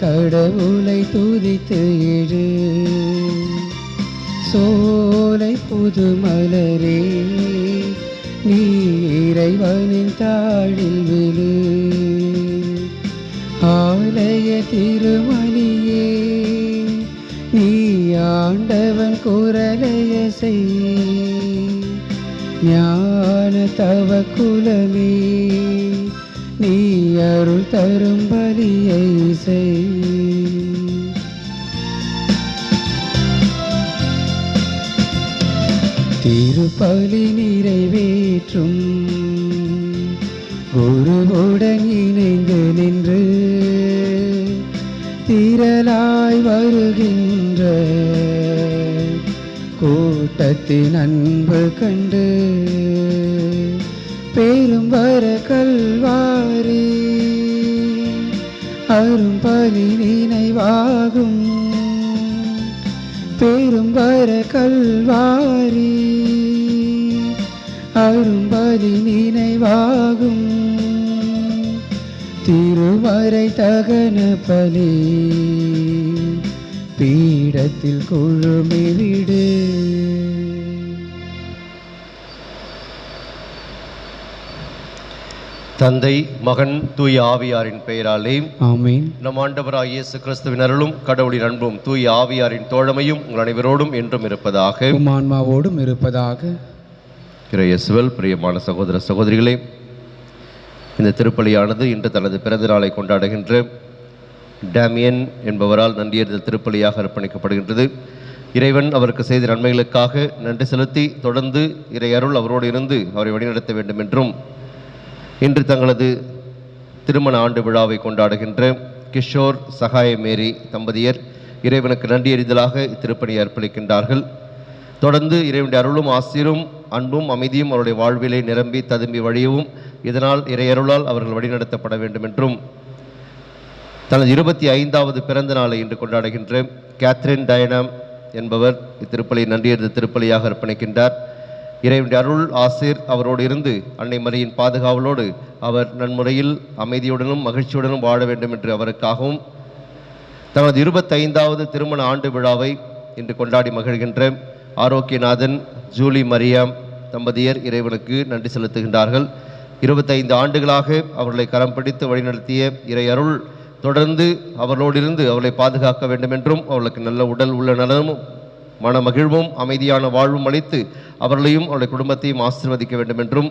கடவுளை துதித்து எழு. சோலை புது மலரே நீ இறைவனின் தாழில் விழு. ஆலய திருமணியே நீ ஆண்டவன் குரலைய செய். ஞான தவ குலமே நீ அருள் தரும் பலியை செய். திருப்பலி நிறைவேற்றும் குருவுடன் இணைந்து நின்று திரளாய் வருகின்ற கூட்டத்தின் அன்பு கண்டு பெரும் வர கல்வாரி அரும் பலி நினைவாகும். பெரும் வர கல்வாரி அரும் பலி நினைவாகும். திருமறை தகன பலி பீடத்தில் குழுமி விடு. தந்தை மகன் தூய ஆவியாரின் பெயராலே ஆமென். நம் ஆண்டவராகிய இயேசு கிறிஸ்துவின் அருளும் கடவுளின் அன்பும் தூய ஆவியாரின் தோழமையும் உங்கள் அனைவரோடும் என்றும் இருப்பதாக. உம் ஆன்மாவோடும் இருப்பதாக. இறையேசுவில் பிரியமான சகோதர சகோதரிகளே, இந்த திருப்பலியானது இன்று தனது பிறந்த நாளை கொண்டாடுகின்ற டேமியன் என்பவரால் நன்றியறிதல் திருப்பலியாக அர்ப்பணிக்கப்படுகின்றது. இறைவன் அவருக்கு செய்த நன்மைகளுக்காக நன்றி செலுத்தி தொடர்ந்து இறை அருள் அவரோடு இருந்து அவரை வழிநடத்த வேண்டும் என்றும், இன்று தங்களது திருமண ஆண்டு விழாவை கொண்டாடுகின்ற கிஷோர் சகாய மேரி தம்பதியர் இறைவனுக்கு நன்றியறிதலாக இத்திருப்பணியை அர்ப்பணிக்கின்றார்கள். தொடர்ந்து இறைவனுடைய அருளும் ஆசிரும் அன்பும் அமைதியும் அவருடைய வாழ்விலை நிரம்பி ததும்பி வழியவும், இதனால் இறையருளால் அவர்கள் வழிநடத்தப்பட வேண்டும் என்றும், தனது 25வது பிறந்த நாளை இன்று கொண்டாடுகின்ற கேத்ரின் டயனாம் என்பவர் இத்திருப்பலியை நன்றியறிதல் திருப்பலியாக அர்ப்பணிக்கின்றார். இறைவனுடைய அருள் ஆசிர் அவரோடு இருந்து அன்னை மரியின் பாதுகாவலோடு அவர் நன்முறையில் அமைதியுடனும் மகிழ்ச்சியுடனும் வாழ வேண்டும் என்று அவருக்காகவும், தனது 25வது திருமண ஆண்டு விழாவை இன்று கொண்டாடி மகிழ்கின்ற ஆரோக்கியநாதன் ஜூலி மரியாம் தம்பதியர் இறைவனுக்கு நன்றி செலுத்துகின்றார்கள். 25 ஆண்டுகளாக அவர்களை கரம் பிடித்து வழிநடத்திய இறை அருள் தொடர்ந்து அவர்களோடிருந்து அவர்களை பாதுகாக்க வேண்டும் என்றும், அவர்களுக்கு நல்ல உடல் உள்ள நலனும் மன மகிழ்வும் அமைதியான வாழ்வும் அளித்து அவர்களையும் அவருடைய குடும்பத்தையும் ஆசீர்வதிக்க வேண்டும் என்றும்,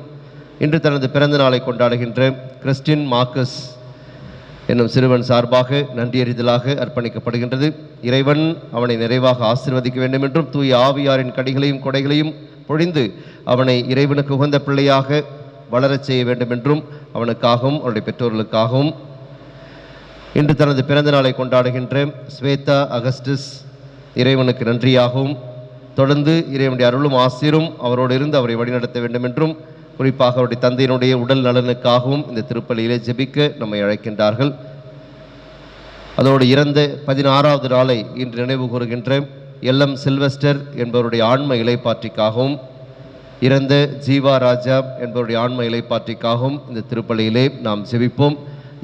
இன்று தனது பிறந்த நாளை கொண்டாடுகின்ற கிறிஸ்டின் மார்க்கஸ் என்னும் சிறுவன் சார்பாக நன்றியறிதலாக அர்ப்பணிக்கப்படுகின்றது. இறைவன் அவனை நிறைவாக ஆசீர்வதிக்க வேண்டும் என்றும், தூய ஆவியாரின் கடிகளையும் கொடைகளையும் பொழிந்து அவனை இறைவனுக்கு உகந்த பிள்ளையாக வளரச் செய்ய வேண்டும் என்றும் அவனுக்காகவும் அவருடைய பெற்றோர்களுக்காகவும், இன்று தனது பிறந்த நாளை கொண்டாடுகின்ற ஸ்வேதா அகஸ்டஸ் இறைவனுக்கு நன்றியாகவும், தொடர்ந்து இறைவனுடைய அருளும் ஆசிரும் அவரோடு இருந்து அவரை வழிநடத்த வேண்டும் என்றும், குறிப்பாக அவருடைய தந்தையினுடைய உடல் நலனுக்காகவும் இந்த திருப்பலியிலே ஜெபிக்க நம்மை அழைக்கின்றார்கள். அதோடு இறந்த 16வது நாளை இன்று நினைவு கூறுகின்ற எல்எம் சில்வெஸ்டர் என்பவருடைய ஆன்ம இலைப்பாற்றிக்காகவும், இறந்த ஜீவா ராஜா என்பவருடைய ஆன்ம இலைப்பாற்றிக்காகவும் இந்த திருப்பலியிலே நாம் ஜெபிப்போம்.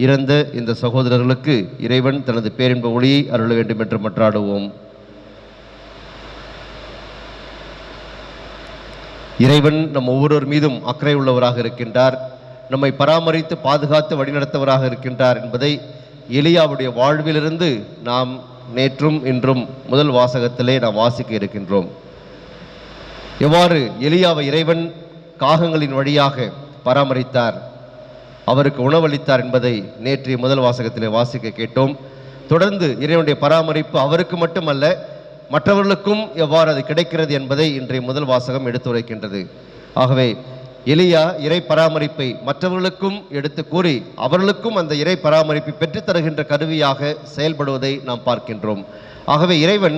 இறந்த இந்த சகோதரர்களுக்கு இறைவன் தனது பேரின்ப ஒளியை அருள வேண்டும் என்று மன்றாடுவோம். இறைவன் நம் ஒவ்வொருவர் மீதும் அக்கறை உள்ளவராக இருக்கின்றார், நம்மை பராமரித்து பாதுகாத்து வழிநடத்தவராக இருக்கின்றார் என்பதை எலியாவுடைய வாழ்விலிருந்து நாம் நேற்றும் இன்றும் முதல் வாசகத்திலே நாம் வாசிக்க இருக்கின்றோம். எவ்வாறு எலியாவை இறைவன் காகங்களின் வழியாக பராமரித்தார், அவருக்கு உணவளித்தார் என்பதை நேற்றைய முதல் வாசகத்திலே வாசிக்க கேட்டோம். தொடர்ந்து இறைவனுடைய பராமரிப்பு அவருக்கு மட்டுமல்ல மற்றவர்களுக்கும் எவ்வாறு அது கிடைக்கிறது என்பதை இன்றைய முதல் வாசகம் எடுத்துரைக்கின்றது. ஆகவே எலியா இறை பராமரிப்பை மற்றவர்களுக்கும் எடுத்து கூறி அவர்களுக்கும் அந்த இறை பராமரிப்பை பெற்றுத்தருகின்ற கருவியாக செயல்படுவதை நாம் பார்க்கின்றோம். ஆகவே இறைவன்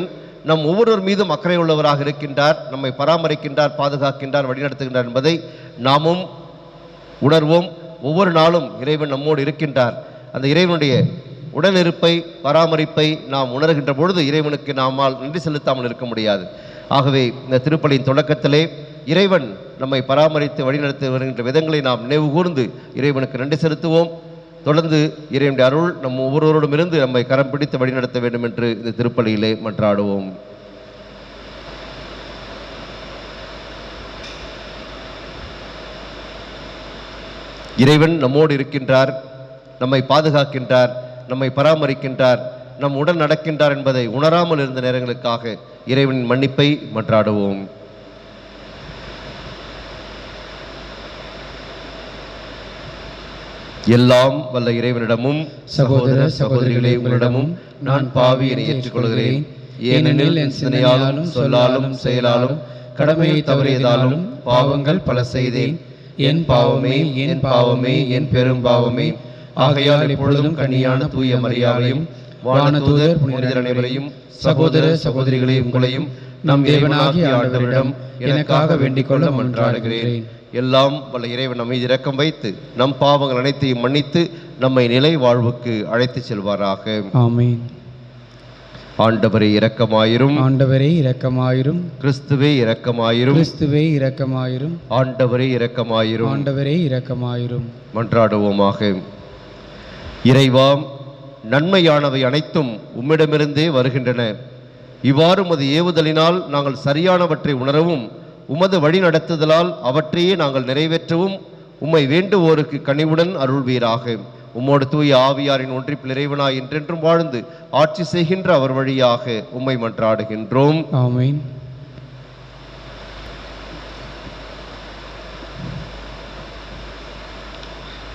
நம் ஒவ்வொருவர் மீதும் அக்கறை உள்ளவராக இருக்கின்றார், நம்மை பராமரிக்கின்றார், பாதுகாக்கின்றார், வழிநடத்துகின்றார் என்பதை நாமும் உணர்வோம். ஒவ்வொரு நாளும் இறைவன் நம்மோடு இருக்கின்றார். அந்த இறைவனுடைய உடனிருப்பை பராமரிப்பை நாம் உணர்கின்ற பொழுது இறைவனுக்கு நாமால் நன்றி செலுத்தாமல் இருக்க முடியாது. ஆகவே இந்த திருப்பலியின் தொடக்கத்திலே இறைவன் நம்மை பராமரித்து வழிநடத்தி வருகின்ற விதங்களை நாம் நினைவு கூர்ந்து இறைவனுக்கு நன்றி செலுத்துவோம். தொடர்ந்து இறைவனுடைய அருள் நம் ஒவ்வொருவரோடுமிருந்து நம்மை கரம் பிடித்து வழிநடத்த வேண்டும் என்று இந்த திருப்பலியிலே மன்றாடுவோம். இறைவன் நம்மோடு இருக்கின்றார், நம்மை பாதுகாக்கின்றார், நம்மை பராமரிக்கின்றார், நம் உடன் நடக்கின்றார் என்பதை உணராமல் இருந்த நேரங்களுக்காக இறைவனின் மன்னிப்பை மன்றாடுவோம். எல்லாம் வல்ல இறைவனிடமும் சகோதர சகோதரிகளே, உங்களிடமும் நான் பாவியனை ஏற்றுக்கொள்கிறேன். ஏனெனில் என் சிந்தனையாலும் சொல்லாலும் செயலாலும் கடமையை தவறியதாலும் பாவங்கள் பல செய்தேன். என் பாவமே, என் பாவமே, என் பெரும் பாவமே. ஆகையால் இப்பொழுதும் கன்னியான தூய மரியாவையும் வானதூதர் புனிதர் அனைவரையும் சகோதர சகோதரிகளே உங்களையும் நம் தேவனாகிய ஆண்டவரிடம் எனக்காக வேண்டிக் கொள்ள மன்றாடுகிறேன். எல்லாம் வல்ல இறைவன் நம்மை இரக்கம் வைத்து நம் பாவங்கள் அனைத்தையும் மன்னித்து நம்மை நிலை வாழ்வுக்கு அழைத்து செல்வாராக. ஆமென். ஆண்டவரே இரக்கமாயிரும், ஆண்டவரே இரக்கமாயிரும், கிறிஸ்துவே இரக்கமாயிரும், கிறிஸ்துவே இரக்கமாயிரும், ஆண்டவரே இரக்கமாயிரும், ஆண்டவரே இரக்கமாயிரும். மன்றாடுவோமாக. இறைவா, நன்மையானவை அனைத்தும் உம்மிடமிருந்தே வருகின்றன. இவ்வாறு உமது ஏவுதலினால் நாங்கள் சரியானவற்றை உணரவும் உமது வழி நடத்துதலால் அவற்றையே நாங்கள் நிறைவேற்றவும் உம்மை வேண்டுவோருக்கு கனிவுடன் அருள்வீராக. உம்மோடு தூய ஆவியாரின் ஒன்றிப்பில் இறைவனாய் என்றென்றும் வாழ்ந்து ஆட்சி செய்கின்ற அவர் வழியாக உம்மை மன்றாடுகின்றோம். ஆமென்.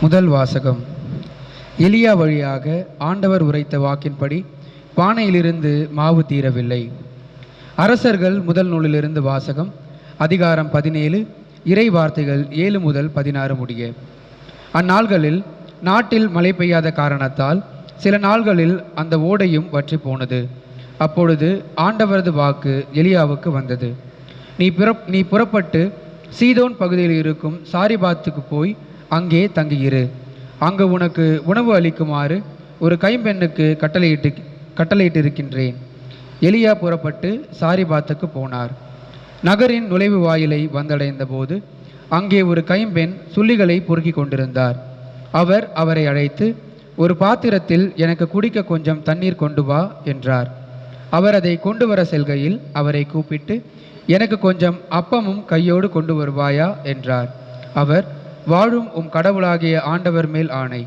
முதல் வாசகம். எலியா வழியாக ஆண்டவர் உரைத்த வாக்கின்படி பானையிலிருந்து மாவு தீரவில்லை. அரசர்கள் முதல் நூலிலிருந்து வாசகம். அதிகாரம் 17, இறை வார்த்தைகள் 7 முதல் 16 முடிய. அந்நாள்களில் நாட்டில் மழை பெய்யாத காரணத்தால் சில நாள்களில் அந்த ஓடையும் வற்றி போனது. அப்பொழுது ஆண்டவரது வாக்கு எலியாவுக்கு வந்தது. நீ புறப்பட்டு சீதோன் பகுதியில் இருக்கும் சாரிபாத்துக்கு போய் அங்கே தங்கியிரு. அங்கு உனக்கு உணவு அளிக்குமாறு ஒரு கைம்பெண்ணுக்கு கட்டளையிட்டிருக்கின்றேன். எலியா புறப்பட்டு சாரிபாத்துக்கு போனார். நகரின் நுழைவு வாயிலை வந்தடைந்த போது அங்கே ஒரு கைம்பெண் சுள்ளிகளை பொறுக்கி கொண்டிருந்தார். அவர் அவரை அழைத்து, ஒரு பாத்திரத்தில் எனக்கு குடிக்க கொஞ்சம் தண்ணீர் கொண்டு வா என்றார். அவர் அதை கொண்டு வர செல்கையில் அவரை கூப்பிட்டு, எனக்கு கொஞ்சம் அப்பமும் கையோடு கொண்டு வருவாயா என்றார். அவர், வாழும் உம் கடவுளாகிய ஆண்டவர் மேல் ஆணை,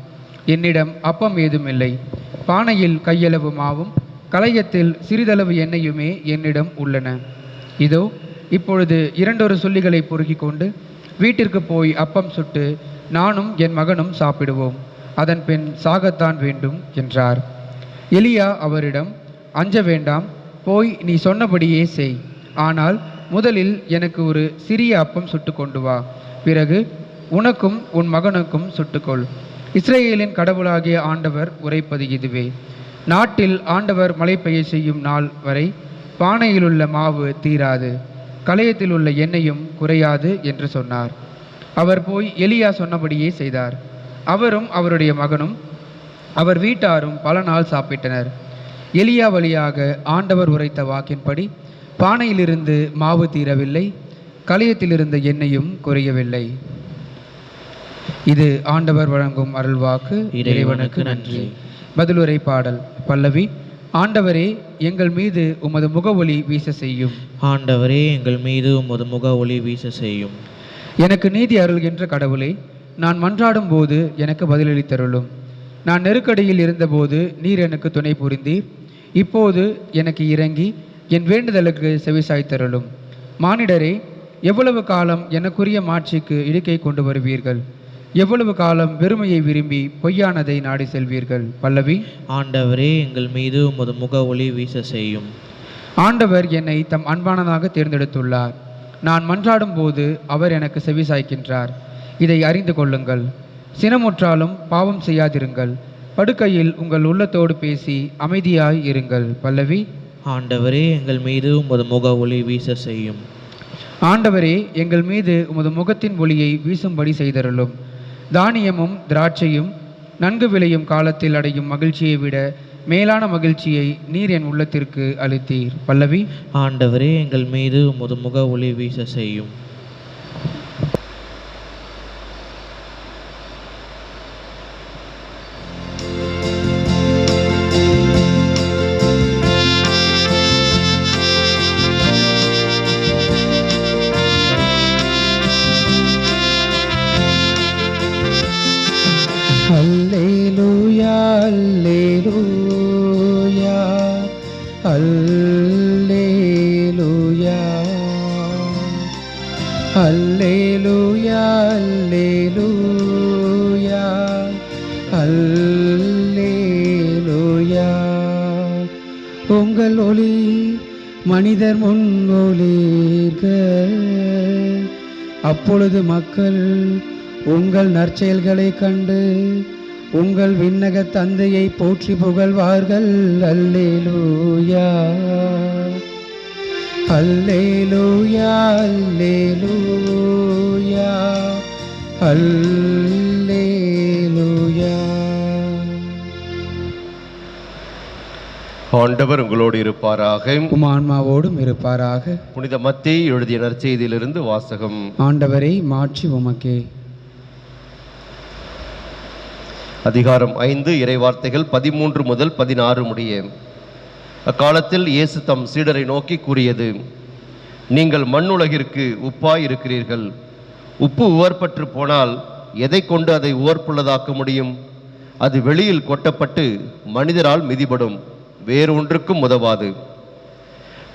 என்னிடம் அப்பம் ஏதுமில்லை. பானையில் கையளவு மாவும் களையத்தில் சிறிதளவு எண்ணெயுமே என்னிடம் உள்ளன. இதோ இப்பொழுது 2 சுள்ளிகளை பொறுக்கி கொண்டு வீட்டிற்கு போய் அப்பம் சுட்டு நானும் என் மகனும் சாப்பிடுவோம். அதன் பின் சாகத்தான் வேண்டும் என்றார். எலியா அவரிடம், அஞ்ச வேண்டாம், போய் நீ சொன்னபடியே செய். ஆனால் முதலில் எனக்கு ஒரு சிறிய அப்பம் சுட்டு கொண்டு வா. பிறகு உனக்கும் உன் மகனுக்கும் சுட்டுக்கொள். இஸ்ரேலின் கடவுளாகிய ஆண்டவர் உரைப்பது இதுவே. நாட்டில் ஆண்டவர் மழை பெய்ய செய்யும் நாள் வரை பானையிலுள்ள மாவு தீராது, களையத்தில் உள்ள எண்ணெயும் குறையாது என்று சொன்னார். அவர் போய் எலியா சொன்னபடியே செய்தார். அவரும் அவருடைய மகனும் அவர் வீட்டாரும் பல நாள் சாப்பிட்டனர். எலியா வழியாக ஆண்டவர் உரைத்த வாக்கின்படி பானையிலிருந்து மாவு தீரவில்லை, களையத்திலிருந்த எண்ணெயும் குறையவில்லை. இது ஆண்டவர் வழங்கும் அருள்வாக்கு. இறைவனுக்கு நன்றி. பதிலுரை பாடல். பல்லவி. ஆண்டவரே, எங்கள் மீது உமது முக ஒளி வீச செய்யும். ஆண்டவரே, எங்கள் மீது உமது முக ஒளி வீச செய்யும். எனக்கு நீதி அருள்கின்ற கடவுளே, நான் மன்றாடும் போது எனக்கு பதிலளித்தருளும். நான் நெருக்கடியில் இருந்தபோது நீர் எனக்கு துணை புரிந்தீர். இப்போது எனக்கு இறங்கி என் வேண்டுதலுக்கு செவிசாய்த்தருளும். மானிடரே, எவ்வளவு காலம் எனக்குரிய மாட்சிக்கு இடுக்கை கொண்டு வருவீர்கள்? எவ்வளவு காலம் வெறுமையை விரும்பி பொய்யானதை நாடி செல்வீர்கள்? பல்லவி. ஆண்டவரே, எங்கள் மீது உமது முக ஒளி வீச செய்யும். ஆண்டவர் என்னை தம் அன்பானதாக தேர்ந்தெடுத்துள்ளார். நான் மன்றாடும் போது அவர் எனக்கு செவிசாய்க்கின்றார். இதை அறிந்து கொள்ளுங்கள். சினமுற்றாலும் பாவம் செய்யாதிருங்கள். படுக்கையில் உங்கள் உள்ளத்தோடு பேசி அமைதியாய் இருங்கள். பல்லவி. ஆண்டவரே, எங்கள் மீது உமது முக ஒளி வீச செய்யும். ஆண்டவரே, எங்கள் மீது உமது முகத்தின் ஒளியை வீசும்படி செய்தருளும். தானியமும் திராட்சையும் நன்கு விளையும் காலத்தில் அடையும் மகிழ்ச்சியை விட மேலான மகிழ்ச்சியை நீர் என் உள்ளத்திற்கு அளித்தீர். பல்லவி. ஆண்டவரே, எங்கள் மீது உமது முக ஒளி வீச செய்யும். அல்லேலூயா, அல்லேலூயா, அல்லேலூயா, அல்லேலூயா, அல்லேலூயா. உங்கள் ஒளி மனிதர் முன் ஒளிர்க, அப்பொழுது மக்கள் உங்கள் நற்செயல்களை கண்டு உங்கள் விண்ணக தந்தையை போற்றி புகழ்வார்கள். அல்லேலூயா, அல்லேலூயா, அல்லேலூயா, அல்லேலூயா. ஆண்டவர் உங்களோடு இருப்பாராக, உம் ஆன்மாவோடும் இருப்பாராக. புனித மத்தேயு எழுதிய நற்செய்தியிலிருந்து வாசகம். ஆண்டவரை மாற்றி உமக்கே. அதிகாரம் 5, இறைவார்த்தைகள் 13 முதல் 16 முடிய. அக்காலத்தில் இயேசு தம் சீடரை நோக்கி கூறியது: நீங்கள் மண்ணுலகிற்கு உப்பாய் இருக்கிறீர்கள். உப்பு உவர்பற்று போனால் எதை கொண்டு அதை உவர்ப்புள்ளதாக்க முடியும்? அது வெளியில் கொட்டப்பட்டு மனிதரால் மிதிபடும், வேறு ஒன்றுக்கும் உதவாது.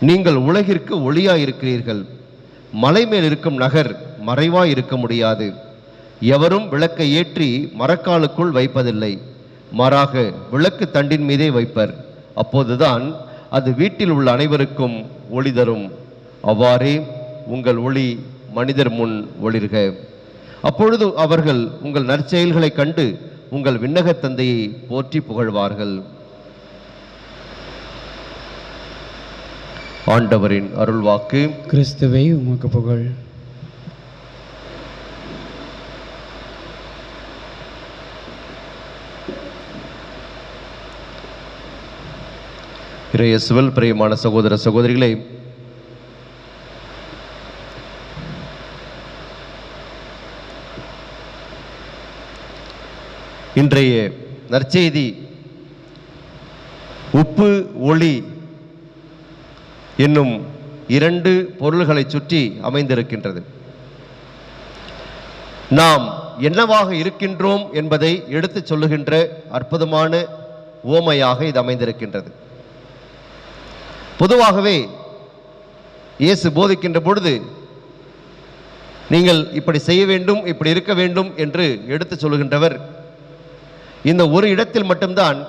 நீங்கள் உலகிற்கு ஒளியாய் இருக்கிறீர்கள். மலை மேல் இருக்கும் நகர் மறைவாய் இருக்க முடியாது. எவரும் விளக்கை ஏற்றி மரக்காலுக்குள் வைப்பதில்லை, மாறாக விளக்கு தண்டின் மீதே வைப்பர். அப்போதுதான் அது வீட்டில் உள்ள அனைவருக்கும் ஒளி தரும். அவ்வாறே உங்கள் ஒளி மனிதர் முன் ஒளிர்க. அப்பொழுது அவர்கள் உங்கள் நற்செயல்களை கண்டு உங்கள் விண்ணகத் தந்தையை போற்றி புகழ்வார்கள். ஆண்டவரின் அருள்வாக்கு. கிறிஸ்துவே உமக்கு புகழ். இறையேசுவில் பிரியமான சகோதர சகோதரிகளே, இன்றைய நற்செய்தி உப்பு ஒளி என்னும் 2 பொருள்களை சுற்றி அமைந்திருக்கின்றது. நாம் என்னவாக இருக்கின்றோம் என்பதை எடுத்துச் சொல்லுகின்ற அற்புதமான உவமையாக இது அமைந்திருக்கின்றது. பொதுவாகவே இயேசு போதிக்கின்ற பொழுது நீங்கள் இப்படி செய்ய வேண்டும், இப்படி இருக்க வேண்டும் என்று எடுத்துச் சொல்லுகின்றவர் இந்த ஒரு இடத்தில் மட்டும்தான்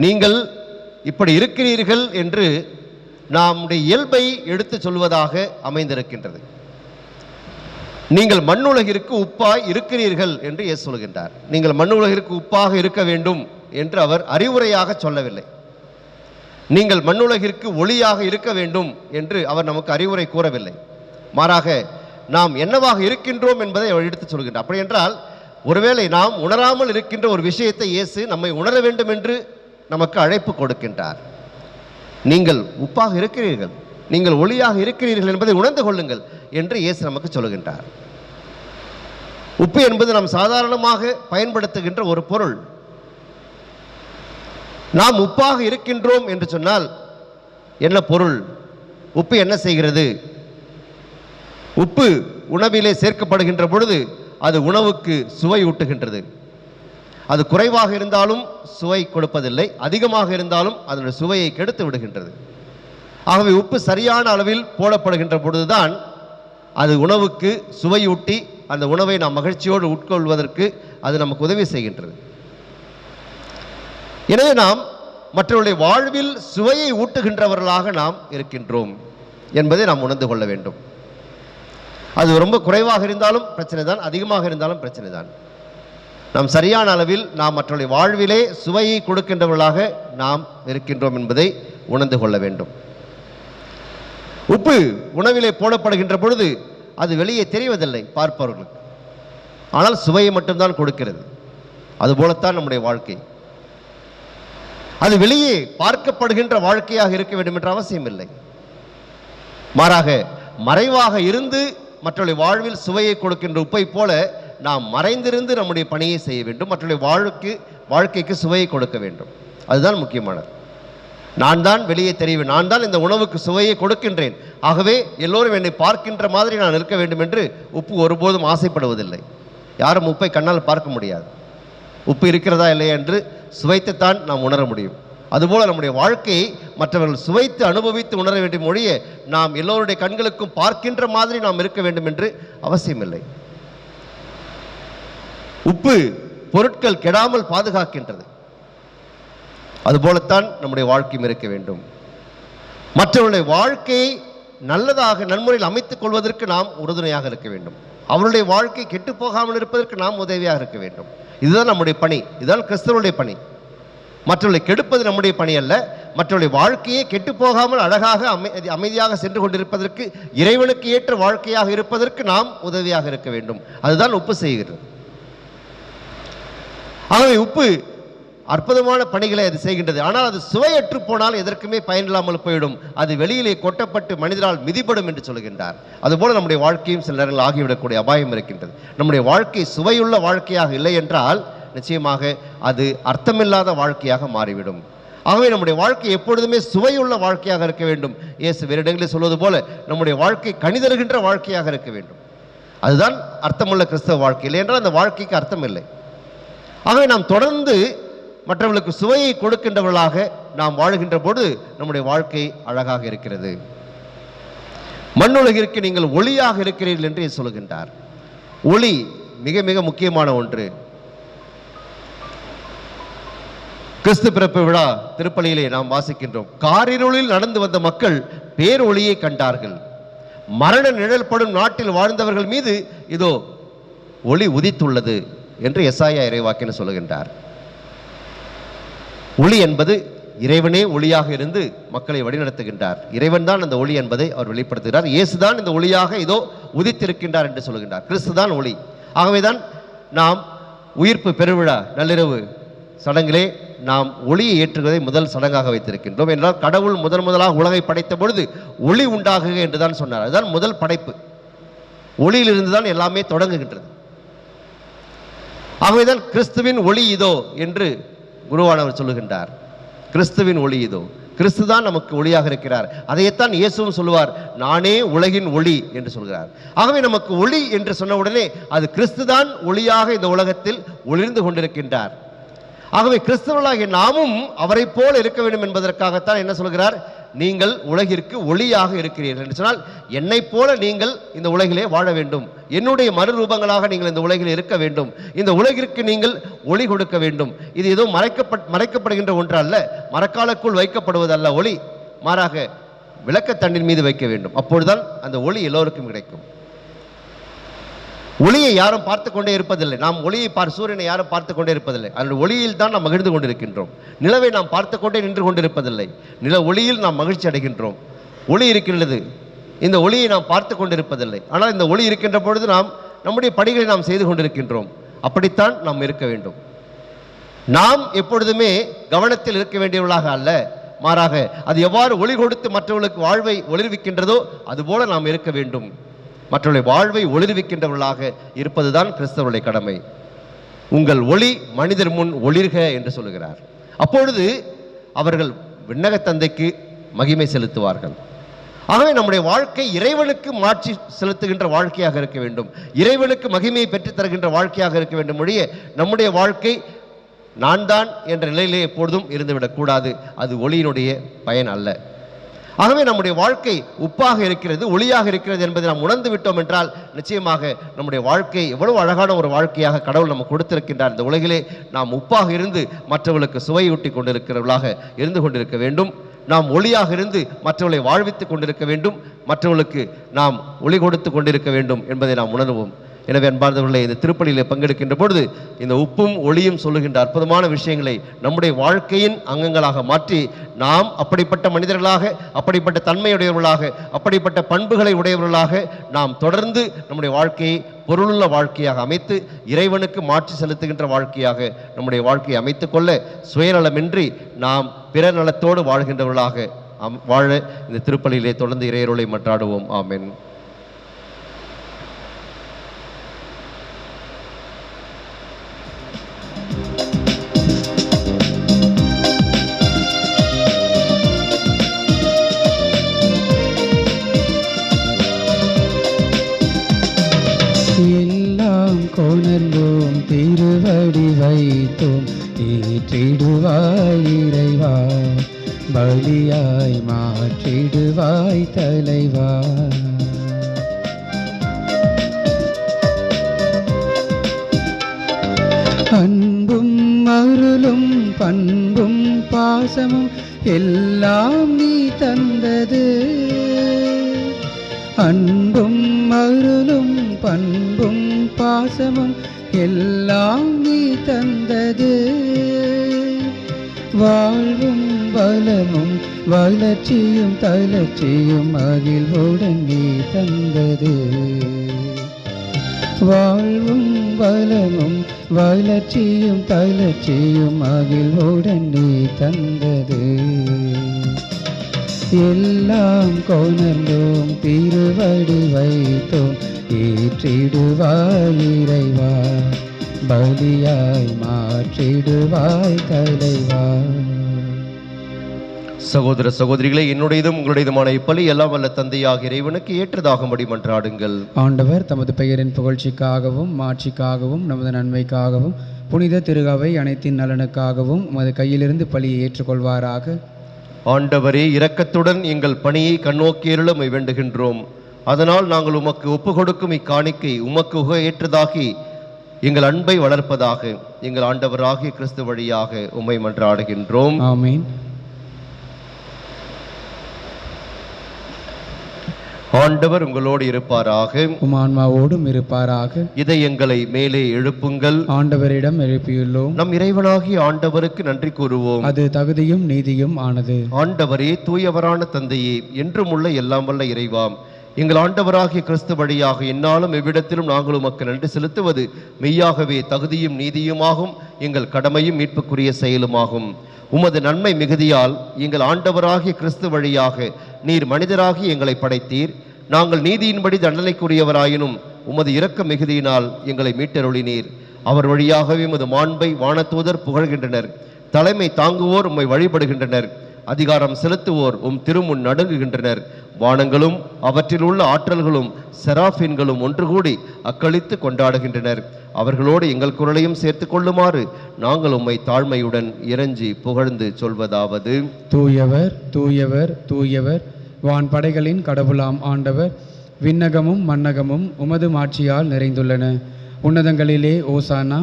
நீங்கள் இப்படி இருக்கிறீர்கள் என்று நம்முடைய இயல்பை எடுத்து சொல்வதாக அமைந்திருக்கின்றது. நீங்கள் மண்ணுலகிற்கு உப்பாய் இருக்கிறீர்கள் என்று இயேசு சொல்கின்றார். நீங்கள் மண்ணுலகிற்கு உப்பாக இருக்க வேண்டும் என்று அவர் அறிவுரையாக சொல்லவில்லை. நீங்கள் மண்ணுலகிற்கு ஒளியாக இருக்க வேண்டும் என்று அவர் நமக்கு அறிவுரை கூறவில்லை. மாறாக நாம் என்னவாக இருக்கின்றோம் என்பதை அவர் எடுத்துச் சொல்கின்றார். அப்படி என்றால் ஒருவேளை நாம் உணராமல் இருக்கின்ற ஒரு விஷயத்தை இயேசு நம்மை உணர வேண்டும் என்று நமக்கு அழைப்பு கொடுக்கின்றார். நீங்கள் உப்பாக இருக்கிறீர்கள், நீங்கள் ஒளியாக இருக்கிறீர்கள் என்பதை உணர்ந்து கொள்ளுங்கள் என்று இயேசு நமக்கு சொல்கின்றார். உப்பு என்பது நாம் சாதாரணமாக பயன்படுத்துகின்ற ஒரு பொருள். நாம் உப்பாக இருக்கின்றோம் என்று சொன்னால் என்ன பொருள்? உப்பு என்ன செய்கிறது? உப்பு உணவிலே சேர்க்கப்படுகின்ற பொழுது அது உணவுக்கு சுவை ஊட்டுகின்றது. அது குறைவாக இருந்தாலும் சுவை கொடுப்பதில்லை, அதிகமாக இருந்தாலும் அதனுடைய சுவையை கெடுத்து விடுகின்றது. ஆகவே உப்பு சரியான அளவில் போடப்படுகின்ற பொழுதுதான் அது உணவுக்கு சுவையூட்டி அந்த உணவை நாம் மகிழ்ச்சியோடு உட்கொள்வதற்கு அது நமக்கு உதவி செய்கின்றது. எனவே நாம் மற்றவருடைய வாழ்வில் சுவையை ஊட்டுகின்றவர்களாக நாம் இருக்கின்றோம் என்பதை நாம் உணர்ந்து கொள்ள வேண்டும். அது ரொம்ப குறைவாக இருந்தாலும் பிரச்சனை தான், அதிகமாக இருந்தாலும் பிரச்சனை தான். நாம் சரியான அளவில் நாம் மற்றவருடைய வாழ்விலே சுவையை கொடுக்கின்றவர்களாக நாம் இருக்கின்றோம் என்பதை உணர்ந்து கொள்ள வேண்டும். உப்பு உணவிலே போடப்படுகின்ற பொழுது அது வெளியே தெரிவதில்லை பார்ப்பவர்களுக்கு, ஆனால் சுவையை மட்டும்தான் கொடுக்கிறது. அதுபோலத்தான் நம்முடைய வாழ்க்கை. அது வெளியே பார்க்கப்படுகின்ற வாழ்க்கையாக இருக்க வேண்டும் என்ற அவசியம் இல்லை. மாறாக மறைவாக இருந்து மற்றவருடைய வாழ்வில் சுவையை கொடுக்கின்ற உப்பை போல நாம் மறைந்திருந்து நம்முடைய பணியை செய்ய வேண்டும். மற்றவருடைய வாழ்க்கைக்கு சுவையை கொடுக்க வேண்டும். அதுதான் முக்கியமானது. நான் தான் வெளியே தெரிவேன், நான் தான் இந்த உணவுக்கு சுவையை கொடுக்கின்றேன், ஆகவே எல்லோரும் என்னை பார்க்கின்ற மாதிரி நான் இருக்க வேண்டும் என்று உப்பு ஒருபோதும் ஆசைப்படுவதில்லை. யாரும் உப்பை கண்ணால் பார்க்க முடியாது. உப்பு இருக்கிறதா இல்லையா என்று சுவைத்துத்தான் நாம் உணர முடியும். அதுபோல் நம்முடைய வாழ்க்கையை மற்றவர்கள் சுவைத்து அனுபவித்து உணர வேண்டிய மொழியை நாம் எல்லோருடைய கண்களுக்கும் பார்க்கின்ற மாதிரி நாம் இருக்க வேண்டும் என்று அவசியமில்லை. உப்பு பொருட்கள் கெடாமல் பாதுகாக்கின்றது. அதுபோலத்தான் நம்முடைய வாழ்க்கையும் இருக்க வேண்டும். மற்றவருடைய வாழ்க்கையை நல்லதாக நன்முறையில் அமைத்துக் கொள்வதற்கு நாம் உறுதுணையாக இருக்க வேண்டும். அவருடைய வாழ்க்கை கெட்டு போகாமல் இருப்பதற்கு நாம் உதவியாக இருக்க வேண்டும். இதுதான் நம்முடைய பணி, இதுதான் கிறிஸ்தவருடைய பணி. மற்றவர்களை கெடுப்பது நம்முடைய பணி அல்ல. மற்றவருடைய வாழ்க்கையை கெட்டு போகாமல் அழகாக அமைதியாக சென்று கொண்டிருப்பதற்கு, இறைவனுக்கு ஏற்ற வாழ்க்கையாக இருப்பதற்கு நாம் உதவியாக இருக்க வேண்டும். அதுதான் உப்பு செய்கிறது. ஆகவே உப்பு அற்புதமான பணிகளை அது செய்கின்றது. ஆனால் அது சுவையற்று போனால் எதற்குமே பயனில்லாமல் போய்விடும். அது வெளியிலே கொட்டப்பட்டு மனிதரால் மிதிப்படும் என்று சொல்கின்றார். அதுபோல நம்முடைய வாழ்க்கையும் சில நேரங்கள் ஆகிவிடக்கூடிய அபாயம் இருக்கின்றது. நம்முடைய வாழ்க்கை சுவையுள்ள வாழ்க்கையாக இல்லை என்றால் நிச்சயமாக அது அர்த்தமில்லாத வாழ்க்கையாக மாறிவிடும். ஆகவே நம்முடைய வாழ்க்கை எப்பொழுதுமே சுவையுள்ள வாழ்க்கையாக இருக்க வேண்டும். இயேசு வேறு இடங்களில் சொல்வது போல நம்முடைய வாழ்க்கை கனிதருகின்ற வாழ்க்கையாக இருக்க வேண்டும். அதுதான் அர்த்தமுள்ள கிறிஸ்தவ வாழ்க்கை. இல்லை என்றால் அந்த வாழ்க்கைக்கு அர்த்தம் இல்லை. ஆகவே நாம் தொடர்ந்து மற்றவர்களுக்கு சுவையை கொடுக்கின்றவர்களாக நாம் வாழுகின்ற போது நம்முடைய வாழ்க்கை அழகாக இருக்கிறது. மண்ணுலகிற்கு நீங்கள் ஒளியாக இருக்கிறீர்கள் என்று சொல்கின்றார். ஒளி மிக மிக முக்கியமான ஒன்று. கிறிஸ்து பிறப்பு விழா திருப்பலியிலே நாம் வாசிக்கின்றோம். காரிருளில் நடந்து வந்த மக்கள் பேரொளியை கண்டார்கள். மரண நிழல் படும் நாட்டில் வாழ்ந்தவர்கள் மீது இதோ ஒளி உதித்துள்ளது என்று எசாயா இறைவாக்கினர் சொல்லுகின்றார். ஒளி என்பது இறைவனே ஒளியாக இருந்து மக்களை வழிநடத்துகின்றார். இறைவன் தான் அந்த ஒளி என்பதை அவர் வெளிப்படுத்துகிறார். இயேசுதான் இந்த ஒளியாக இதோ உதித்திருக்கின்றார் என்று சொல்லுகின்றார். கிறிஸ்து தான் ஒளி. ஆகவேதான் நாம் உயிர்ப்பு பெருவிழா நள்ளிரவு சடங்கிலே நாம் ஒளியை ஏற்றுவதை முதல் சடங்காக வைத்திருக்கின்றோம். என்றால் கடவுள் முதலாக உலகை படைத்த பொழுது ஒளி உண்டாகுக என்றுதான் சொன்னார். அதுதான் முதல் படைப்பு. ஒளியிலிருந்து தான் எல்லாமே தொடங்குகின்றது. ஆகவேதான் கிறிஸ்துவின் ஒளி இதோ என்று குருவானவர் சொல்லுகின்றார். கிறிஸ்துவின் ஒளி இதோ. கிறிஸ்து தான் நமக்கு ஒளியாக இருக்கிறார். அதைத்தான் இயேசுவும் சொல்லுவார், நானே உலகின் ஒளி என்று சொல்கிறார். ஆகவே நமக்கு ஒளி என்று சொன்ன உடனே அது கிறிஸ்து தான் ஒளியாக இந்த உலகத்தில் ஒளிர்ந்து கொண்டிருக்கின்றார். ஆகவே கிறிஸ்தவர்களாகிய நாமும் அவரை போல இருக்க வேண்டும் என்பதற்காகத்தான் என்ன சொல்கிறார், நீங்கள் உலகிற்கு ஒளியாக இருக்கிறீர்கள் என்று சொன்னால் என்னை போல நீங்கள் இந்த உலகிலே வாழ வேண்டும். என்னுடைய மறுரூபங்களாக நீங்கள் இந்த உலகில் இருக்க வேண்டும். இந்த உலகிற்கு நீங்கள் ஒளி கொடுக்க வேண்டும். இது ஏதோ மறைக்கப்படுகின்ற ஒன்று அல்ல, மரக்காலுக்குள் வைக்கப்படுவதல்ல ஒளி. மாறாக விளக்கத்தண்டின் மீது வைக்க வேண்டும். அப்பொழுதுதான் அந்த ஒளி எல்லோருக்கும் கிடைக்கும். ஒளியை யாரும் பார்த்து கொண்டே இருப்பதில்லை. நாம் ஒளியை சூரியனை யாரும் பார்த்து கொண்டே இருப்பதில்லை. அதனுடைய ஒளியில் தான் நாம் மகிழ்ந்து கொண்டிருக்கின்றோம். நிலவை நாம் பார்த்து கொண்டே நின்று கொண்டிருப்பதில்லை. நில ஒளியில் நாம் மகிழ்ச்சி அடைகின்றோம். ஒளி இருக்கின்றது, இந்த ஒளியை நாம் பார்த்து கொண்டிருப்பதில்லை. ஆனால் இந்த ஒளி இருக்கின்ற பொழுது நாம் நம்முடைய பணிகளை நாம் செய்து கொண்டிருக்கின்றோம். அப்படித்தான் நாம் இருக்க வேண்டும். நாம் எப்பொழுதுமே கவனத்தில் இருக்க வேண்டியவர்களாக அல்ல, மாறாக அது எவ்வாறு ஒளி கொடுத்து மற்றவர்களுக்கு வாழ்வை ஒளிர்விக்கின்றதோ அதுபோல நாம் இருக்க வேண்டும். மற்றவருடைய வாழ்வை ஒளிர்விக்கின்றவர்களாக இருப்பதுதான் கிறிஸ்தவருடைய கடமை. உங்கள் ஒளி மனிதர் முன் ஒளிர்க என்று சொல்லுகிறார். அப்பொழுது அவர்கள் விண்ணக தந்தைக்கு மகிமை செலுத்துவார்கள். ஆகவே நம்முடைய வாழ்க்கை இறைவனுக்கு மாட்சி செலுத்துகின்ற வாழ்க்கையாக இருக்க வேண்டும். இறைவனுக்கு மகிமையை பெற்றுத் தருகின்ற வாழ்க்கையாக இருக்க வேண்டும். ஒழிய நம்முடைய வாழ்க்கை நான் தான் என்ற நிலையிலே எப்பொழுதும் இருந்துவிடக்கூடாது. அது ஒளியினுடைய பயன் அல்ல. ஆகவே நம்முடைய வாழ்க்கை உப்பாக இருக்கிறது, ஒளியாக இருக்கிறது என்பதை நாம் உணர்ந்து விட்டோம் என்றால் நிச்சயமாக நம்முடைய வாழ்க்கை எவ்வளவு அழகான ஒரு வாழ்க்கையாக கடவுள் நமக்கு கொடுத்திருக்கின்றார். இந்த உலகிலே நாம் உப்பாக இருந்து மற்றவர்களுக்கு சுவையூட்டி கொண்டிருக்கிறவர்களாக இருந்து கொண்டிருக்க வேண்டும். நாம் ஒளியாக இருந்து மற்றவர்களை வாழ்வித்துக் கொண்டிருக்க வேண்டும். மற்றவர்களுக்கு நாம் ஒளி கொடுத்து கொண்டிருக்க வேண்டும் என்பதை நாம் உணர்வோம். எனவே அன்பார்ந்தவர்களே, இந்த திருப்பலியிலே பங்கெடுக்கின்ற பொழுது இந்த உப்பும் ஒளியும் சொல்லுகின்ற அற்புதமான விஷயங்களை நம்முடைய வாழ்க்கையின் அங்கங்களாக மாற்றி நாம் அப்படிப்பட்ட மனிதர்களாக, அப்படிப்பட்ட தன்மையுடையவர்களாக, அப்படிப்பட்ட பண்புகளை உடையவர்களாக நாம் தொடர்ந்து நம்முடைய வாழ்க்கையை பொருளுள்ள வாழ்க்கையாக அமைத்து இறைவனுக்கு மாற்றி செலுத்துகின்ற வாழ்க்கையாக நம்முடைய வாழ்க்கையை அமைத்துக் கொள்ள சுயநலமின்றி நாம் பிற நலத்தோடு வாழ்கின்றவர்களாக வாழ இந்த திருப்பலியிலே தொடர்ந்து இறையருளை மன்றாடுவோம். ஆமென். எல்லாம் கொணர்ந்தோம் திருவடி வைத்து ஏற்றிடுவாய் இறைவா, பலியாய் மாற்றிடுவாய் தலைவா. அன்பும் அருளும் பண்பும் பாசமும் எல்லாம் நீ தந்தது. அன்பும் அருளும் பண்பும் பாசமும் எல்லாம் நீ தந்தது. வாழ்வும் பலமும் வளர்ச்சியும் தளர்ச்சியும் மகிழ்வுடன் நீ தந்தது. வாழ்வும் பலமும் வளர்ச்சியும் தளர்ச்சியும் மகிழ்வுடன் நீ தந்தது. எல்லாம் கொணர்ந்தோம் திருவடி வைத்தோம், ஏற்றிடுவாய் இறைவா, பலியாய் மாற்றிடுவாய் தலைவா. சகோதர சகோதரிகளே, என்னுடையதும் உங்களுடையதுமான இப்பலி எல்லாம் வல்ல தந்தையாக இறைவனுக்கு ஏற்றதாகும்படி மன்றாடுங்கள். ஆண்டவர் தமது பெயரின் புகழ்ச்சிக்காகவும் மாட்சிக்காகவும் நமது நன்மைக்காகவும் புனித திருகவை அனைத்தின் நலனுக்காகவும் உமது கையிலிருந்து பலியை ஏற்றுக்கொள்வாராக. ஆண்டவரே, இரக்கத்துடன் எங்கள் பணியை கண்ணோக்கியருள உம்மை வேண்டுகின்றோம். அதனால் நாங்கள் உமக்கு ஒப்பு கொடுக்கும் இக்காணிக்கை உமக்கு ஏற்றதாகி எங்கள் அன்பை வளர்ப்பதாக எங்கள் ஆண்டவராகிய கிறிஸ்து வழியாக உம்மை மன்றாடுகின்றோம். ஆமீன். ஆண்டவர் உங்களோடு இருப்பாராக, உம் ஆன்மாவோடும் இருப்பாராக. இதை எங்களை மேலே எழுப்புங்கள். ஆண்டவரிடம் எழுப்பியுள்ளோம். நம் இறைவனாகிய ஆண்டவருக்கு நன்றி கூறுவோம். அது தகுதியும் நீதியும் ஆனது. ஆண்டவரே, தூயவரான தந்தையே, என்றும் உள்ள எல்லாம் வல்ல இறைவாம், எங்கள் ஆண்டவராகிய கிறிஸ்து வழியாக என்னாலும் எவ்விடத்திலும் நாங்கள் உமக்கு நன்றி செலுத்துவது மெய்யாகவே தகுதியும் நீதியுமாகும், எங்கள் கடமையும் மீட்புக்குரிய செயலுமாகும். உமது நன்மை மிகுதியால் எங்கள் ஆண்டவராகிய கிறிஸ்து வழியாக நீர் மனிதராகி எங்களை படைத்தீர். நாங்கள் நீதியின்படி தண்டனைக்குரியவராயினும் உமது இரக்க மிகுதியினால் எங்களை மீட்டருளினீர். அவர் வழியாகவே உமது மாண்பை வானதூதர் புகழ்கின்றனர். தலைமை தாங்குவோர் உம்மை வழிபடுகின்றனர். அதிகாரம் செலுத்துவோர் உம் திருமுன் நடுங்குகின்றனர். வானங்களும் அவற்றில் உள்ள ஆற்றல்களும் செராஃபின்களும் ஒன்று கூடி அக்களித்து கொண்டாடுகின்றனர். அவர்களோடு எங்கள் குரலையும் சேர்த்து கொள்ளுமாறு நாங்கள் உம்மை தாழ்மையுடன் இறைஞ்சி புகழ்ந்து சொல்வதாவது: தூயவர் தூயவர் தூயவர், வான் படைகளின் கடவுளாம் ஆண்டவர். விண்ணகமும் மன்னகமும் உமது மாட்சியால் நிறைந்துள்ளன. உன்னதங்களிலே ஓசானா.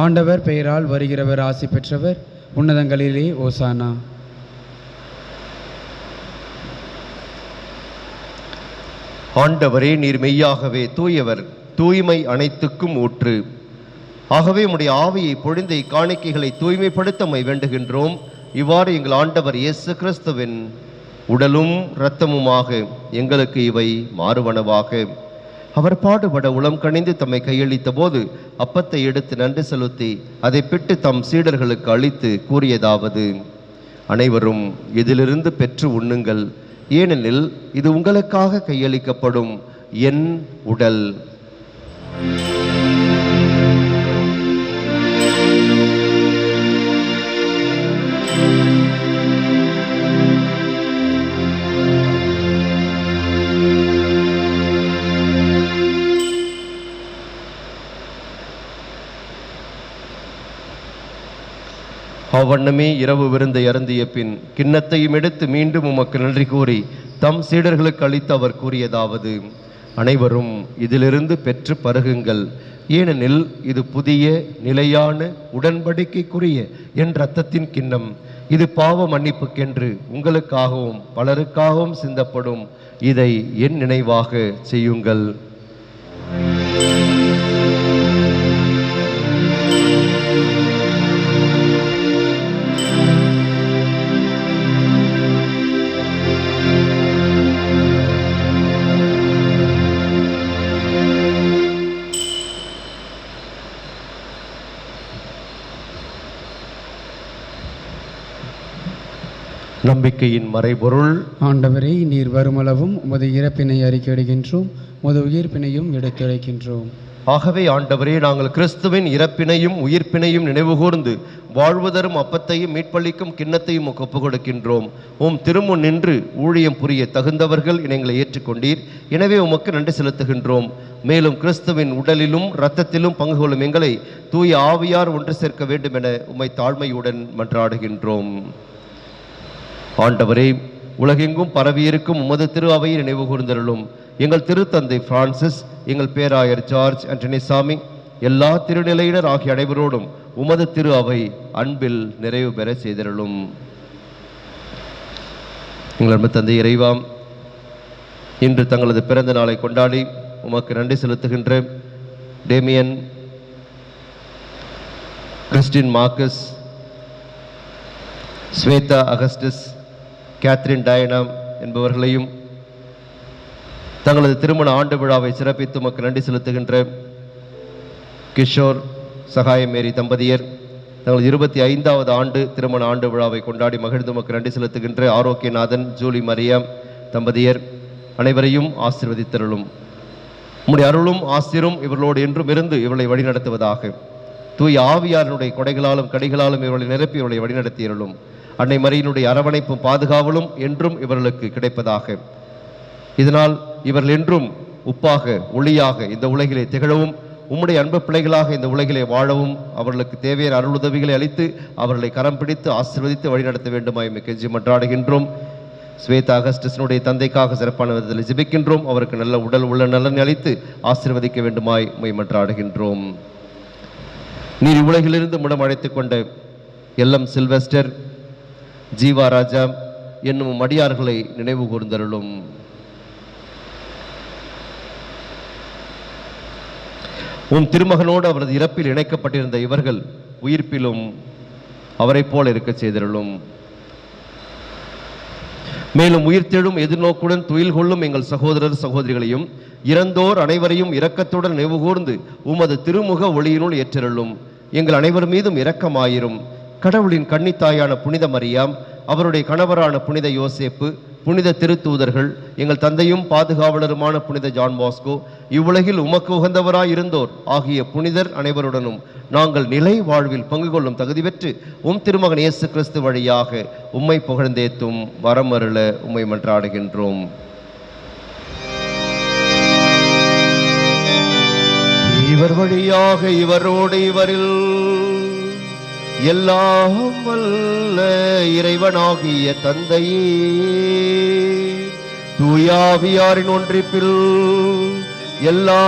ஆண்டவர் பெயரால் வருகிறவர் ஆசி பெற்றவர். உன்னதங்களிலே ஓசானா. ஆண்டவரே, நீர் மெய்யாகவே தூயவர், தூய்மை அனைத்துக்கும் ஊற்று. ஆகவே உம்முடைய ஆவியை பொழிந்த இக்காணிக்கைகளை தூய்மைப்படுத்த உம்மை வேண்டுகின்றோம். இவ்வாறு எங்கள் ஆண்டவர் இயேசு கிறிஸ்துவின் உடலும் இரத்தமுமாக எங்களுக்கு இவை மாறுவனவாக. அவர் பாடுபட உளம் கனிந்து தம்மை கையளித்த போது அப்பத்தை எடுத்து நன்றி செலுத்தி அதை பிட்டு தம் சீடர்களுக்கு அளித்து கூறியதாவது: அனைவரும் இதிலிருந்து பெற்று உண்ணுங்கள், ஏனெனில் இது உங்களுக்காக கையளிக்கப்படும் என் உடல். அவ்வண்ணமே இரவு விருந்தை அருந்திய பின் கிண்ணத்தையும் எடுத்து மீண்டும் உமக்கு நன்றி கூறி தம் சீடர்களுக்கு அளித்து அவர் கூறியதாவது: அனைவரும் இதிலிருந்து பெற்று பருகுங்கள், ஏனெனில் இது புதிய நிலையான உடன்படிக்கைக்குரிய என் இரத்தத்தின் கிண்ணம். இது பாவ மன்னிப்புக்கென்று உங்களுக்காகவும் பலருக்காகவும் சிந்தப்படும். இதை என் நினைவாக செய்யுங்கள். நம்பிக்கையின் மறைபொருள். ஆண்டவரே, நீர் வருமளவும் உமது இறப்பினை அறிக்கையிடுகின்றோம், உமது உயிர்ப்பினையும் எடுத்துரைக்கின்றோம். ஆகவே ஆண்டவரே, நாங்கள் கிறிஸ்துவின் இறப்பினையும் உயிர்ப்பினையும் நினைவுகூர்ந்து வாழ்வுதரும் அப்பத்தையும் மீட்பளிக்கும் கிண்ணத்தையும் உமக்கு ஒப்புக் கொடுக்கின்றோம். உம் திருமுன் நின்று ஊழியம் புரிய தகுந்தவர்கள் எங்களை ஏற்றுக்கொண்டீர். எனவே உமக்கு நன்றி செலுத்துகின்றோம். மேலும் கிறிஸ்துவின் உடலிலும் இரத்தத்திலும் பங்கு கொள்ளும் எங்களை தூய ஆவியார் ஒன்று சேர்க்க வேண்டும் என உம்மை தாழ்மையுடன் மன்றாடுகின்றோம். ஆண்டவரே, உலகெங்கும் பரவியிருக்கும் உமது திரு அவையை நினைவு கூர்ந்தருளும். எங்கள் திருத்தந்தை பிரான்சிஸ், எங்கள் பேராயர் ஜார்ஜ் ஆண்டனிசாமி, எல்லா திருநிலையினர் ஆகிய அனைவரோடும் உமது திரு அவை அன்பில் நிறைவு பெற செய்தருளும். எங்கள் அன்பு தந்தை இறைவாம், இன்று தங்களது பிறந்த நாளை கொண்டாடி உமக்கு நன்றி செலுத்துகின்ற Damian, Christine Marcus, Shweta Augustus, Catherine Diana என்பவர்களையும் தங்களது திருமண ஆண்டு விழாவை சிறப்பித்து உமக்கு நன்றி செலுத்துகின்ற கிஷோர் சகாயமேரி தம்பதியர் தங்களது 25வது ஆண்டு திருமண ஆண்டு விழாவை கொண்டாடி மகிழ்ந்து உமக்கு நன்றி செலுத்துகின்ற ஆரோக்கியநாதன், ஜூலி மரியா தம்பதியர் அனைவரையும் ஆசீர்வதித்தருளும். உம்முடைய அருளும் ஆசிரும் இவர்களோடு என்றும் இருந்து இவர்களை வழிநடத்துவதாக. தூய ஆவியாரினுடைய கொடைகளாலும் கடிகளாலும் இவர்களை நிரப்பி இவர்களை வழிநடத்தியருளும். அன்னை மரியினுடைய அரவணைப்பும் பாதுகாவலும் என்றும் இவர்களுக்கு கிடைப்பதாக. இதனால் இவர்கள் என்றும் உப்பாக ஒளியாக இந்த உலகிலே திகழவும், உம்முடைய அன்பு பிள்ளைகளாக இந்த உலகிலே வாழவும், அவர்களுக்கு தேவையான அருளுதவிகளை அளித்து அவர்களை கரம் பிடித்து ஆசீர்வதித்து வழிநடத்த வேண்டுமாய் கெஞ்சி மன்றாடுகின்றோம். ஸ்வேதா அகஸ்டஸினுடைய தந்தைக்காக சிறப்பான விதத்தில் ஜெபிக்கின்றோம். அவருக்கு நல்ல உடல் உள்ள நலன் அளித்து ஆசீர்வதிக்க வேண்டுமாய் மன்றாடுகின்றோம். நீர் உலகிலிருந்து முடம் அழைத்துக் கொண்ட எல்எம் சில்வெஸ்டர், ஜீவா ராஜா என்னும் அடியார்களை நினைவு கூர்ந்தருளும். உன் திருமகனோடு அவரது இறப்பில் இணைக்கப்பட்டிருந்த இவர்கள் உயிர்ப்பிலும் அவரை போல இருக்க செய்தருளும். மேலும் உயிர்த்தெழும் எதிர்நோக்குடன் துயில் கொள்ளும் எங்கள் சகோதரர் சகோதரிகளையும் இறந்தோர் அனைவரையும் இரக்கத்துடன் நினைவுகூர்ந்து உமது திருமுக ஒளியினுள் ஏற்றருளும். எங்கள் அனைவர் மீதும் இரக்கமாயிரும். கடவுளின் கன்னித்தாயான புனித மரியாம், அவருடைய கணவரான புனித யோசேப்பு, புனித திருத்தூதர்கள், எங்கள் தந்தையும் பாதுகாவலருமான புனித ஜான் பாஸ்கோ, இவ்வுலகில் உமக்கு உகந்தவராய் இருந்தோர் ஆகிய புனிதர் அனைவருடனும் நாங்கள் நிலை வாழ்வில் பங்கு கொள்ளும் தகுதி பெற்று உம் திருமகன் இயேசு கிறிஸ்து வழியாக உம்மை புகழ்ந்தேத்தும் வரமருள உம்மை மன்றாடுகின்றோம். இவர் வழியாக இவரோடு இவரில் எல்லாம் வல்ல இறைவனாகிய தந்தையே, தூயாவியாரின் ஒன்றிப்பில் எல்லா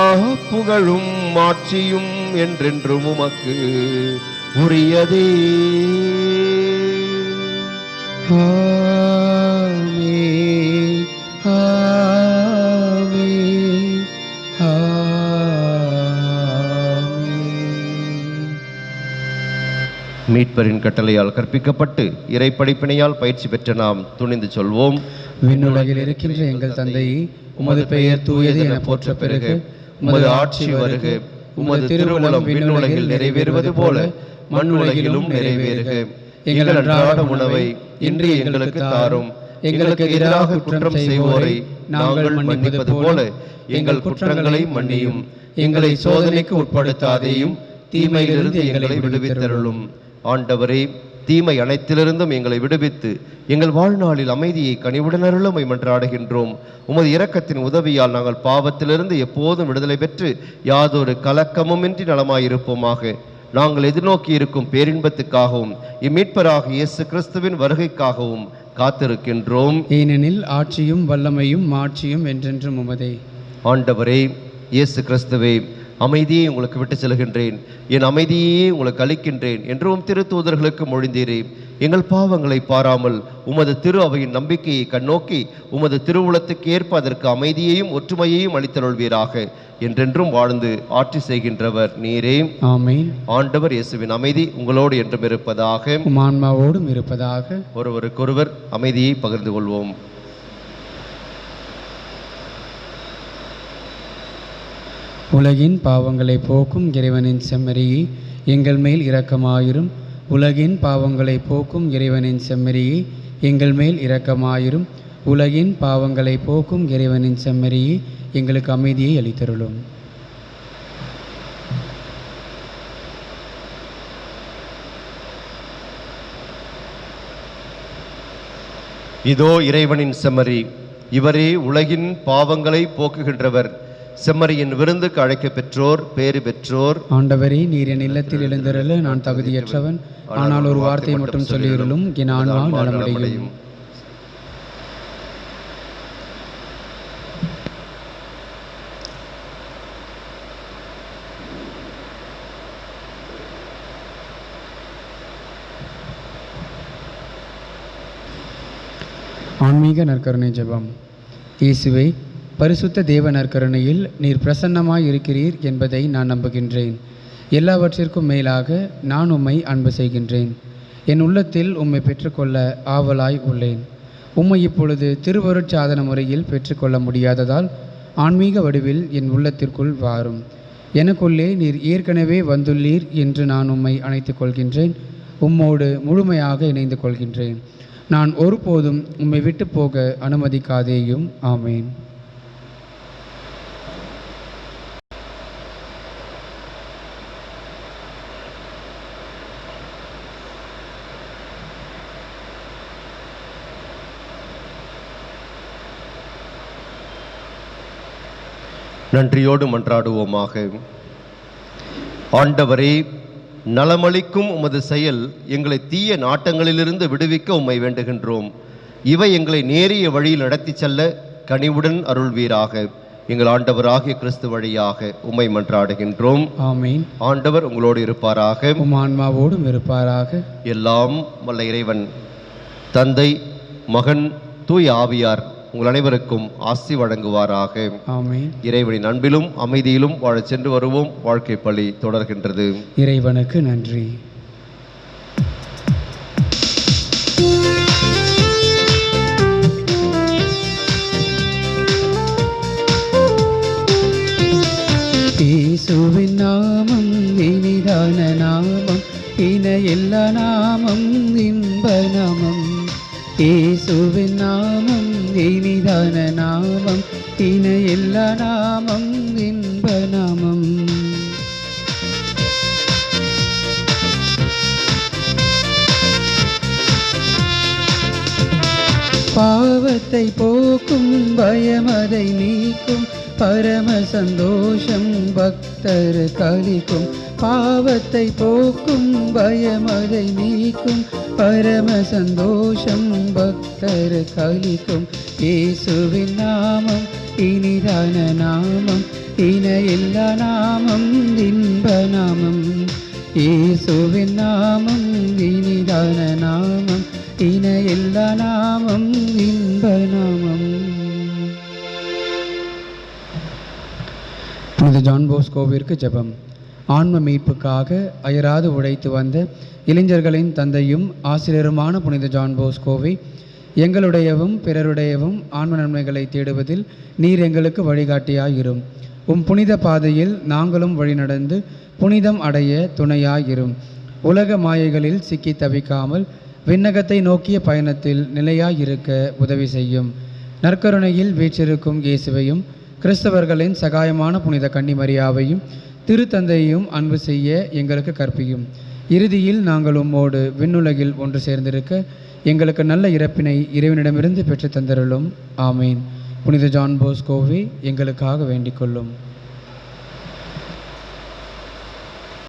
புகழும் ஆட்சியும் என்றென்றும் உமக்கு உரியதே. ஆமென், ஆமென், ஆமென். மீட்பரின் கட்டளையால் கற்பிக்கப்பட்டு இறை படிப்பினையால் பயிற்சி பெற்ற நாம் துணிந்து சொல்வோம். விண்ணுலகில் இருக்கின்ற எங்கள் தந்தையே, உமது பெயர் தூயது என போற்ற பெருக. உமது ஆட்சி வருக. உமது திருவுளம் விண்ணுலகில் நிறைவேறுவது போல மண்ணுலகிலும் நிறைவேறுக. எங்கள் அன்றாட உணவை இன்று எங்களுக்கு தாரும். எங்களுக்கு எதிராக குற்றம் செய்வோரை நாங்கள் மன்னிப்பது போல எங்கள் குற்றங்களை மன்னியும். எங்களை சோதனைக்கு உட்படுத்தாதேயும், தீமையிலிருந்து எங்களை விடுவித்தருளும். ஆண்டவரே, தீமை அனைத்திலிருந்தும் எங்களை விடுவித்து எங்கள் வாழ்நாளில் அமைதியை கனிவுடன் அருளும் மன்றாடுகின்றோம். உமது இரக்கத்தின் உதவியால் நாங்கள் பாவத்திலிருந்து எப்போதும் விடுதலை பெற்று யாதொரு கலக்கமுமின்றி நலமாயிருப்போமாக. நாங்கள் எதிர்நோக்கி இருக்கும் பேரின்பத்துக்காகவும் இம்மீட்பராக இயேசு கிறிஸ்துவின் வருகைக்காகவும் காத்திருக்கின்றோம். ஏனெனில் ஆட்சியும் வல்லமையும் மாட்சியும் என்றென்றும் உமதே. ஆண்டவரே இயேசு கிறிஸ்துவே, அமைதியை உங்களுக்கு விட்டு செல்கின்றேன், என் அமைதியே உங்களுக்கு அளிக்கின்றேன் என்றும் திருத்தூதர்களுக்கு மொழிந்தீரே. எங்கள் பாவங்களை பாராமல் உமது திரு அவையின் நம்பிக்கையை கண்ணோக்கி உமது திருவுளத்துக்கு ஏற்ப அதற்கு அமைதியையும் ஒற்றுமையையும் அளித்தருள்வீராக. என்றென்றும் வாழ்ந்து ஆட்சி செய்கின்றவர் நீரே. ஆமென். ஆண்டவர் இயேசுவின் அமைதி உங்களோடு என்றும் இருப்பதாக, உம் ஆன்மாவோடும் இருப்பதாக. ஒருவருக்கொருவர் அமைதியை பகிர்ந்து கொள்வோம். உலகின் பாவங்களை போக்கும் இறைவனின் செம்மறியே, எங்கள் மேல் இரக்கமாயிரும். உலகின் பாவங்களை போக்கும் இறைவனின் செம்மறியே, எங்கள் மேல் இரக்கமாயிரும். உலகின் பாவங்களை போக்கும் இறைவனின் செம்மறியே, எங்களுக்கு அமைதியை அளித்தருளும். இதோ இறைவனின் செம்மறி, இவரே உலகின் பாவங்களை போக்குகின்றவர். செம்மறியின் விருந்துக்கு அழைக்கப் பெற்றோர் பேறு பெற்றோர். ஆண்டவரே, நீர் என் இல்லத்தில் எழுந்தருள நான் தகுதியற்றவன். ஆனால் ஒரு வார்த்தை மட்டும் சொல்லியிருளும், என் ஆன்மா நலமடையும். ஆன்மீக நற்கருணை ஜெபம். இயேசுவே, பரிசுத்த தேவ நற்கருணையில் நீர் பிரசன்னமாய் இருக்கிறீர் என்பதை நான் நம்புகின்றேன். எல்லாவற்றிற்கும் மேலாக நான் உம்மை அன்பு செய்கின்றேன். என் உள்ளத்தில் உம்மை பெற்றுக்கொள்ள ஆவலாய் உள்ளேன். உம்மை இப்பொழுது திருவருட்சாதன முறையில் பெற்றுக்கொள்ள முடியாததால் ஆன்மீக வடிவில் என் உள்ளத்திற்குள் வாரும். எனக்குள்ளே நீர் ஏற்கனவே வந்துள்ளீர் என்று நான் உம்மை அணைத்துக் கொள்கின்றேன். உம்மோடு முழுமையாக இணைந்து கொள்கின்றேன். நான் ஒருபோதும் உம்மை விட்டு போக அனுமதிக்காதேயும். ஆமேன். நன்றியோடு மன்றாடுவோமாக. ஆண்டவரே, நலமளிக்கும் உமது செயல் எங்களை தீய நாட்டங்களிலிருந்து விடுவிக்க உம்மை வேண்டுகின்றோம். இவை எங்களை நேரிய வழியில் நடத்தி செல்ல கனிவுடன் அருள்வீராக. எங்கள் ஆண்டவராகிய கிறிஸ்து வழியாக உம்மை மன்றாடுகின்றோம். ஆமீன். ஆண்டவர் உங்களோடு இருப்பாராக. உம் ஆன்மாவோடும் இருப்பாராக. எல்லாம் வல்ல இறைவன் தந்தை, மகன், தூய் ஆவியார் உங்கள் அனைவருக்கும் ஆசி வழங்குவாராக. ஆமீன். இறைவனின் அன்பிலும் அமைதியிலும் வாழச் சென்று வருவோம். வாழ்க்கை பள்ளி தொடர்கின்றது. இறைவனுக்கு நன்றி. இயேசுவின் நாமம் இனிதான நாமம், இன எல்லா நாமம் இன்ப நாமம். இயேசுவின் நாமம் இனிதான நாமம், இன எல்லா நாமம் இன்ப நாமம். பாவத்தை போக்கும் பயமதை நீக்கும் பரம சந்தோஷம் பக்தர் கலிக்கும். பாவத்தை போக்கும் பயமதை நீக்கும் பரம சந்தோஷம் பக்தர் கலிக்கும். இயேசுவின் நாமம் இனிதான நாமம், இன எல்லா நாமம் இன்ப நாமம். இயேசுவின் நாமம் இனிதான நாமம், இன எல்லா நாமம் இன்ப நாமம். புனித ஜான் போஸ்கோவிற்கு ஜெபம். ஆன்ம மீட்புக்காக அயராது உழைத்து வந்த இளைஞர்களின் தந்தையும் ஆசிரியருமான புனித ஜான் போஸ்கோவை, எங்களுடையவும் பிறருடையவும் ஆன்ம நன்மைகளை தேடுவதில் நீர் எங்களுக்கு வழிகாட்டியாயிரும். உம் புனித பாதையில் நாங்களும் வழிநடந்து புனிதம் அடைய துணையாயிரும். உலக மாயைகளில் சிக்கி தவிக்காமல் விண்ணகத்தை நோக்கிய பயணத்தில் நிலையாயிருக்க உதவி செய்யும். நற்கருணையில் வீற்றிருக்கும் இயேசுவையும் கிறிஸ்தவர்களின் சகாயமான புனித கன்னிமரியாவையும் திருத்தந்தையையும் அன்பு செய்ய எங்களுக்கு கற்பியும். இறுதியில் நாங்கள் உம்மோடு விண்ணுலகில் ஒன்று சேர்ந்திருக்க எங்களுக்கு நல்ல இறப்பினை இறைவனிடமிருந்து பெற்று தந்தருளும். ஆமீன். புனித ஜான் போஸ்கோவே எங்களுக்காக வேண்டிக் கொள்ளும்.